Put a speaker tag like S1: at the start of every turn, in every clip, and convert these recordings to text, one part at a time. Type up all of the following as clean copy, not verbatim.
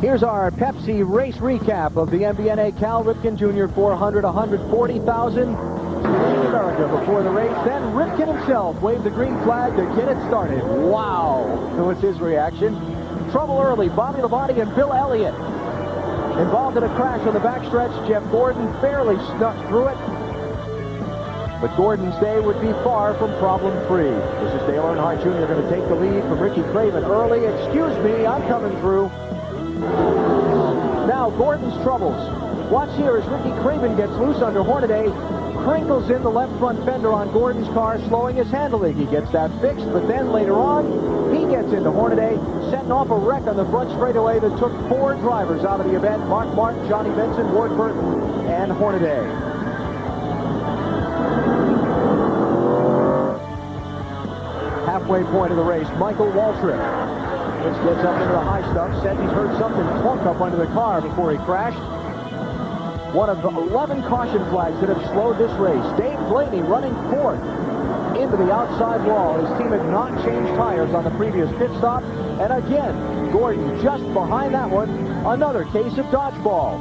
S1: Here's our Pepsi race recap of the MBNA Cal Ripken Jr. 400, 140,000 in America before the race. Then Ripken himself waved the green flag to get it started. Wow, that was his reaction. Trouble early, Bobby Labonte and Bill Elliott involved in a crash on the backstretch. Jeff Gordon barely snuck through it. But Gordon's day would be far from problem-free. This is Dale Earnhardt Jr. going to take the lead from Ricky Craven early. Excuse me, I'm coming through. Now Gordon's troubles. Watch here as Ricky Craven gets loose under Hornaday. Crinkles in the left front fender on Gordon's car, slowing his handling. He gets that fixed, but then later on, he gets into Hornaday, setting off a wreck on the front straightaway that took 4 drivers out of the event. Mark Martin, Johnny Benson, Ward Burton, and Hornaday. Halfway point of the race, Michael Waltrip. This gets up into the high stuff, says he's heard something clunk up under the car before he crashed. One of the 11 caution flags that have slowed this race. Dave Blaney running 4th into the outside wall. His team had not changed tires on the previous pit stop. And again, Gordon just behind that one. Another case of dodgeball.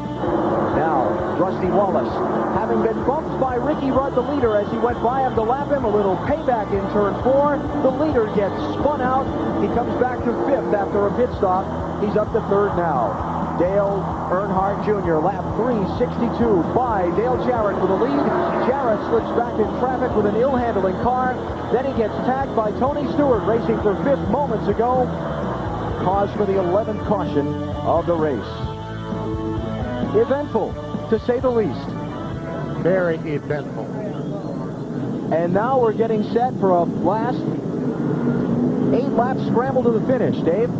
S1: Now, Rusty Wallace, having been bumped by Ricky Rudd, the leader, as he went by him to lap him. A little payback in turn 4. The leader gets spun out. He comes back to 5th after a pit stop. He's up to 3rd now. Dale Earnhardt Jr., lap 362 by Dale Jarrett for the lead. Jarrett slips back in traffic with an ill-handling car. Then he gets tagged by Tony Stewart, racing for 5th moments ago. Cause for the 11th caution of the race. Eventful, to say the least.
S2: Very eventful.
S1: And now we're getting set for a last 8-lap scramble to the finish, Dave.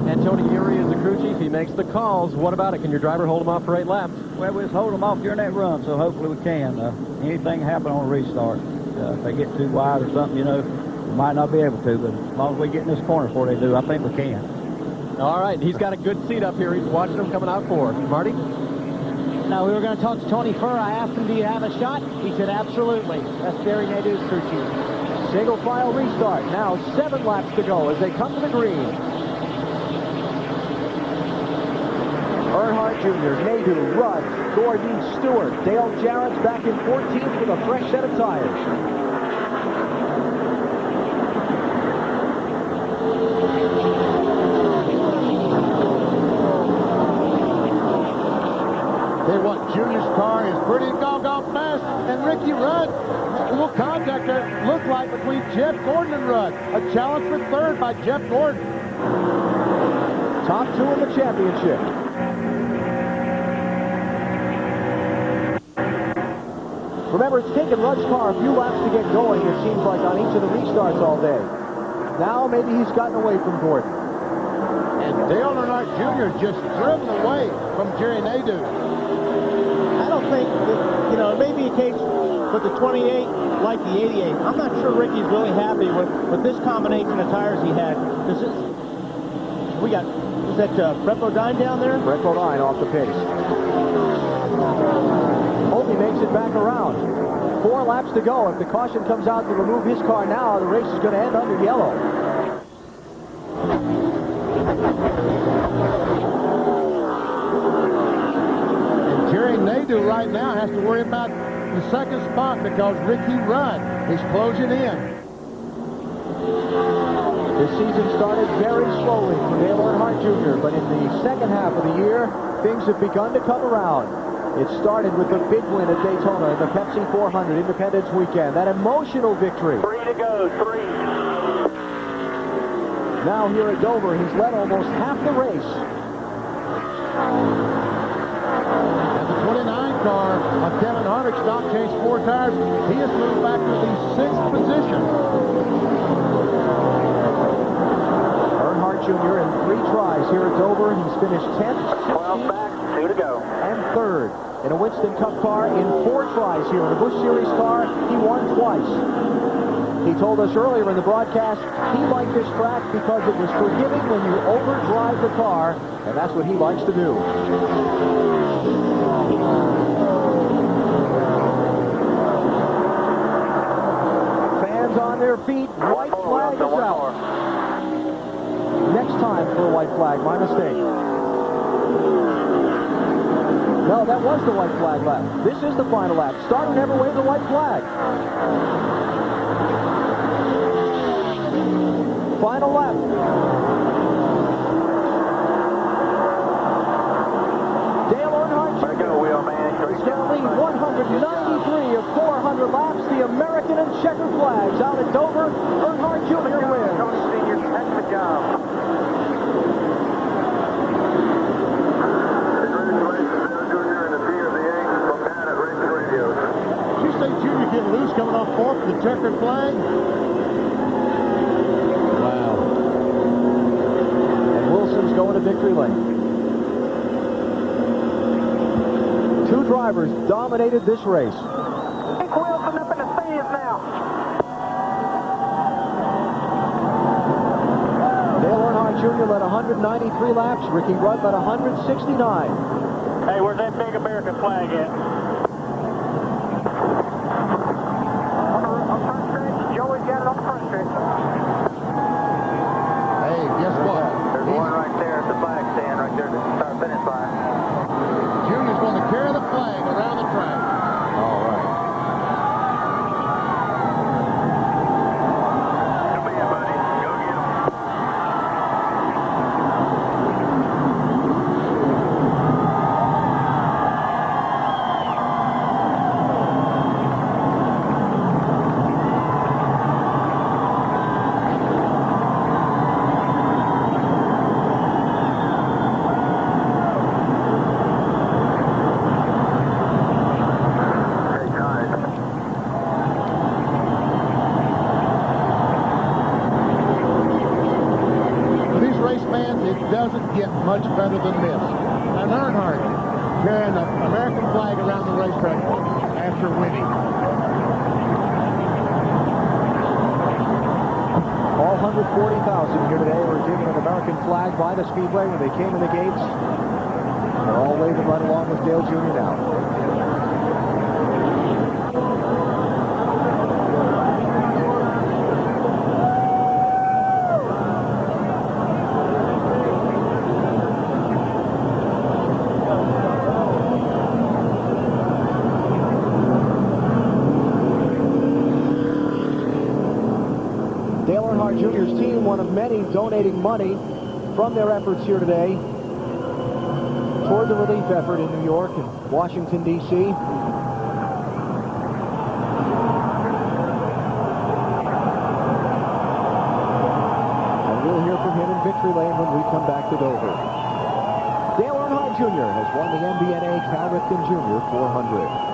S3: And Tony Eury is the crew chief. He makes the calls. What about it? Can your driver hold him off for 8 laps?
S4: Well, we'll hold them off during that run, so hopefully we can. Anything happen on a restart. If they get too wide or something, you know, we might not be able to, but as long as we get in this corner before they do, I think we can.
S3: All right, he's got a good seat up here. He's watching them coming out forward. Marty?
S5: Now, we were going to talk to Tony Furr. I asked him, do you have a shot? He said, absolutely. That's Barry Nadeau's crew chief.
S1: Single file restart. Now 7 laps to go as they come to the green. Earnhardt Jr., Nadeau, Rudd, Gordon, Stewart. Dale Jarrett's back in 14th with a fresh set of tires.
S2: Tell you what, Junior's car is pretty doggone fast, and Ricky Rudd, a little contact there, looked like between Jeff Gordon and Rudd. A challenge for 3rd by Jeff Gordon.
S1: Top 2 in the championship. Remember, it's taken Rudd's car a few laps to get going, it seems like, on each of the restarts all day. Now maybe he's gotten away from Gordon.
S2: And Dale Earnhardt Jr. just driven away from Jerry Nadeau.
S5: I don't think, that, you know, it may be a case with the 28 like the 88. I'm not sure Ricky's really happy with this combination of tires he had. Is that Brett Bodine down there?
S1: Brett Bodine off the pace. Hope he makes it back around. 4 laps to go. If the caution comes out to remove his car now, the race is going to end under yellow.
S2: And Jerry Nadeau right now has to worry about the 2nd spot because Ricky Rudd is closing in.
S1: This season started very slowly for Dale Earnhardt Jr., but in the second half of the year, things have begun to come around. It started with the big win at Daytona in the Pepsi 400 Independence Weekend. That emotional victory.
S6: 3 to go, 3.
S1: Now here at Dover, he's led almost half the race.
S2: And the 29 car of Kevin Harvick stock changed 4 tires. He has moved back to the 6th position.
S1: Earnhardt Jr. in 3 tries here at Dover. He's finished 10th,
S6: 12 back, 2 to go.
S1: and 3rd. In a Winston Cup car in 4 tries here. In a Busch Series car, he won twice. He told us earlier in the broadcast he liked this track because it was forgiving when you overdrive the car, and that's what he likes to do. Fans on their feet, white flag is out. Next time for a white flag, my mistake. No, that was the white flag lap. This is the final lap. Starter never waved the white flag. Final lap. Dale Earnhardt Jr. is going to lead 193 of 400 laps. The American and checkered flags out at Dover. Earnhardt Jr. wins.
S6: That's the job.
S2: Did you say Junior getting loose coming off fourth with the checkered flag?
S1: Wow. And Wilson's going to victory lane. Two drivers dominated this race.
S6: Nick Wilson up in the stands now.
S1: Dale Earnhardt Jr. led 193 laps. Ricky Rudd led 169.
S6: Hey, where's that big American flag at? On the front stretch. Joey's got it on the front stretch.
S2: Hey, guess what?
S6: There's one right there at the flag stand, right there at the start-finish line.
S2: Junior's going to carry the flag around the track.
S1: All right.
S6: Come in, buddy. Go get him.
S2: It doesn't get much better than this. And Earnhardt carrying the American flag around the racetrack after winning.
S1: All 140,000 here today were given an American flag by the Speedway when they came in the gates. They're all waving right along with Dale Jr. now. Dale Earnhardt Jr.'s team, one of many donating money from their efforts here today toward the relief effort in New York and Washington, D.C. And we'll hear from him in victory lane when we come back to Dover. Dale Earnhardt Jr. has won the MBNA Cal Ripken Jr. 400.